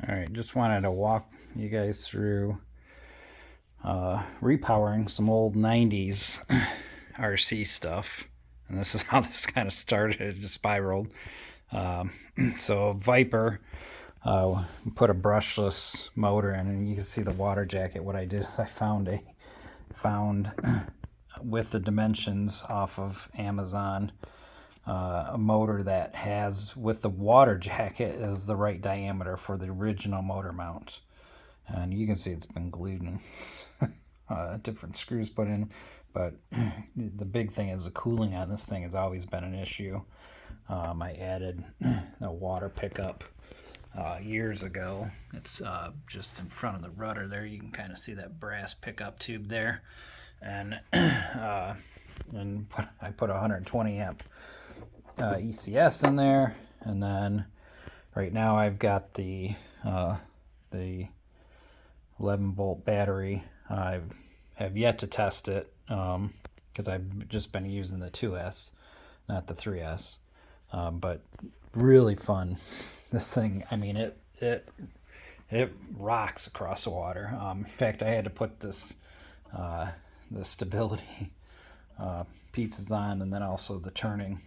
Alright, just wanted to walk you guys through repowering some old 90s RC stuff. And this is how this kind of started. It just spiraled. So Viper, put a brushless motor in, and you can see the water jacket. What I did is I found with the dimensions off of Amazon, a motor that has, with the water jacket, is the right diameter for the original motor mount. And you can see it's been glued and different screws put in. But the big thing is the cooling on this thing has always been an issue. I added a water pickup years ago. It's just in front of the rudder there. You can kind of see that brass pickup tube there. And I put a 120 amp ECS in there, and then right now I've got the 11 volt battery. I have yet to test it because I've just been using the 2S, not the 3S. But really fun. This thing, I mean, it rocks across the water. In fact, I had to put this the stability pieces on, and then also the turning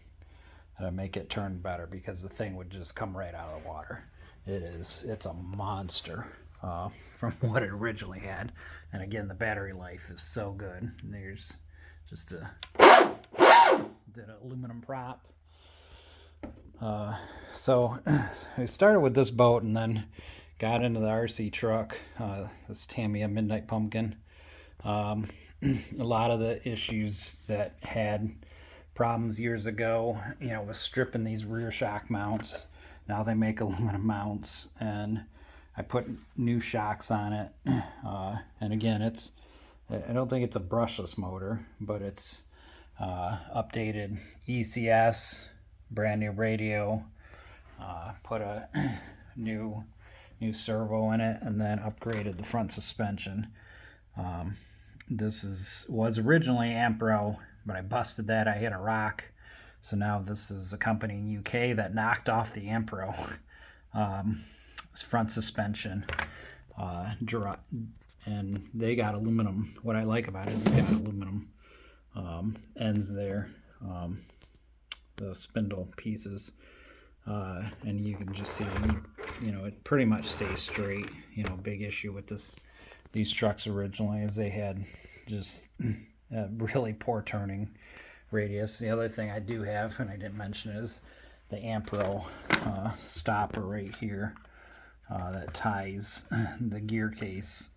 to make it turn better, because the thing would just come right out of the water. It's a monster from what it originally had. And again, the battery life is so good. And there's just did an aluminum prop. So I started with this boat and then got into the RC truck, this Tamiya Midnight Pumpkin. A lot of the issues that had problems years ago, was stripping these rear shock mounts. Now they make aluminum mounts, and I put new shocks on it. And again, I don't think it's a brushless motor, but it's updated ECS, brand new radio, put a new servo in it, and then upgraded the front suspension. This was originally Ampro, but I busted that. I hit a rock. So now this is a company in UK that knocked off the Ampro front suspension. And they got aluminum. What I like about it is they got aluminum ends there, the spindle pieces. And you can just see, it pretty much stays straight. Big issue with these trucks originally is they had just really poor turning radius. The other thing I do have, and I didn't mention, is the Ampro stopper right here that ties the gear case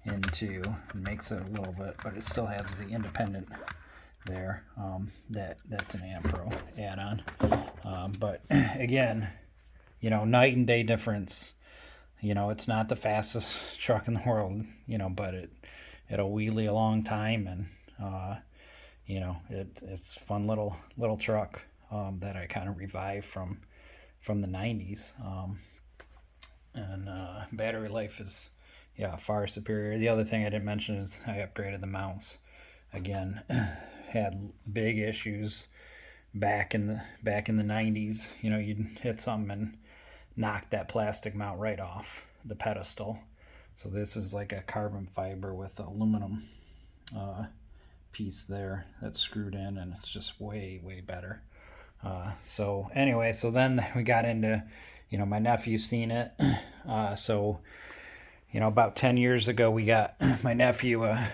into, and makes it a little bit, but it still has the independent there. That's an Ampro add-on. But again, night and day difference. It's not the fastest truck in the world, but it'll wheelie a long time, and it's a fun little truck that I kind of revived from the 90s. And battery life is far superior. The other thing I didn't mention is I upgraded the mounts. Again, had big issues back in the 90s. You'd hit something and knock that plastic mount right off the pedestal. So this is like a carbon fiber with aluminum piece there that's screwed in, and it's just way better. So anyway, so then we got into, my nephew seen it. So about 10 years ago, we got my nephew a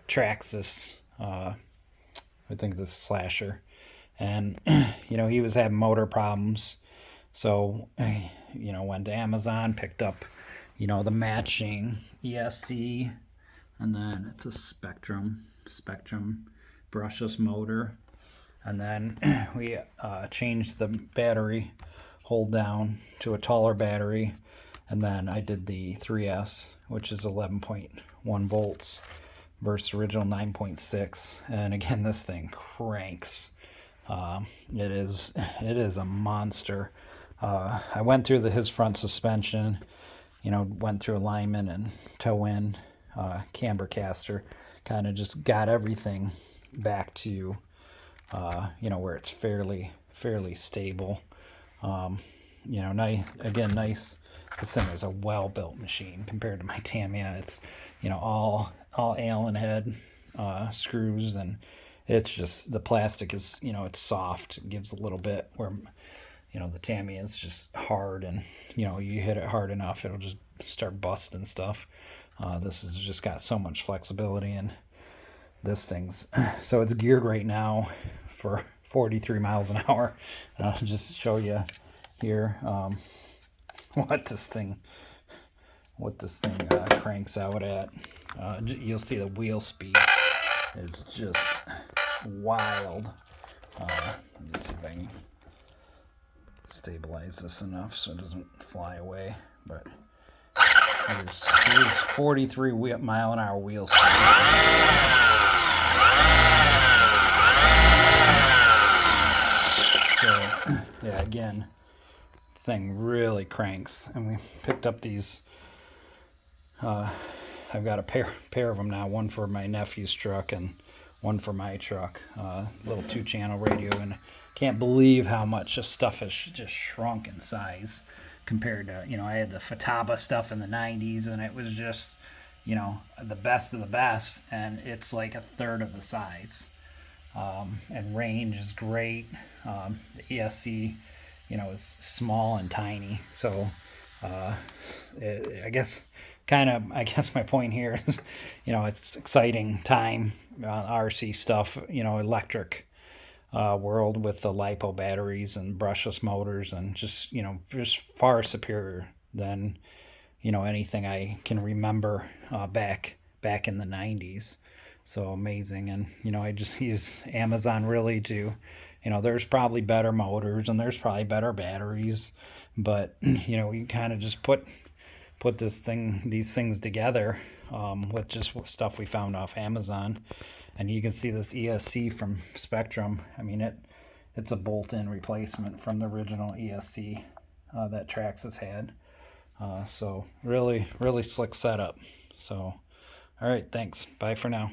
Traxxas, I think this Slasher, and he was having motor problems. So went to Amazon, picked up the matching ESC, and then it's a Spectrum brushless motor. And then we changed the battery hold down to a taller battery, and then I did the 3S, which is 11.1 volts versus original 9.6. And again, this thing cranks. It is a monster. I went through his front suspension, went through alignment and toe in, camber caster, kind of just got everything back to where it's fairly stable. you know, nice, again, nice. This thing is a well-built machine compared to my Tamiya. It's, you know, all Allen head screws, and it's just, the plastic is, you know, it's soft. It gives a little bit where, you know, the Tamiya is just hard, and, you know, you hit it hard enough, it'll just start busting stuff. This has just got so much flexibility, and this thing's, so it's geared right now for 43 miles an hour. And I'll just show you here what this thing cranks out at. You'll see the wheel speed is just wild. Let me see if I can stabilize this enough so it doesn't fly away. But there's 43 mile an hour wheel speed. So yeah, again, thing really cranks. And we picked up these. I've got a pair of them now. One for my nephew's truck and one for my truck. Little 2-channel radio, and can't believe how much this stuff has just shrunk in size compared to, you know, I had the Futaba stuff in the 90s, and it was just, you know, the best of the best, and it's like a third of the size. And range is great. The ESC, you know, is small and tiny. So I guess my point here is, you know, it's exciting time on RC stuff, you know, electric world with the LiPo batteries and brushless motors, and just, you know, just far superior than, you know, anything I can remember back in the 90s. So amazing. And, you know, I just use Amazon really to, you know, there's probably better motors and there's probably better batteries, but, you know, you kind of just put these things together with just stuff we found off Amazon. And you can see this ESC from Spectrum. I mean, it's a bolt-in replacement from the original ESC that Traxxas had. So really, really slick setup. So, all right, thanks. Bye for now.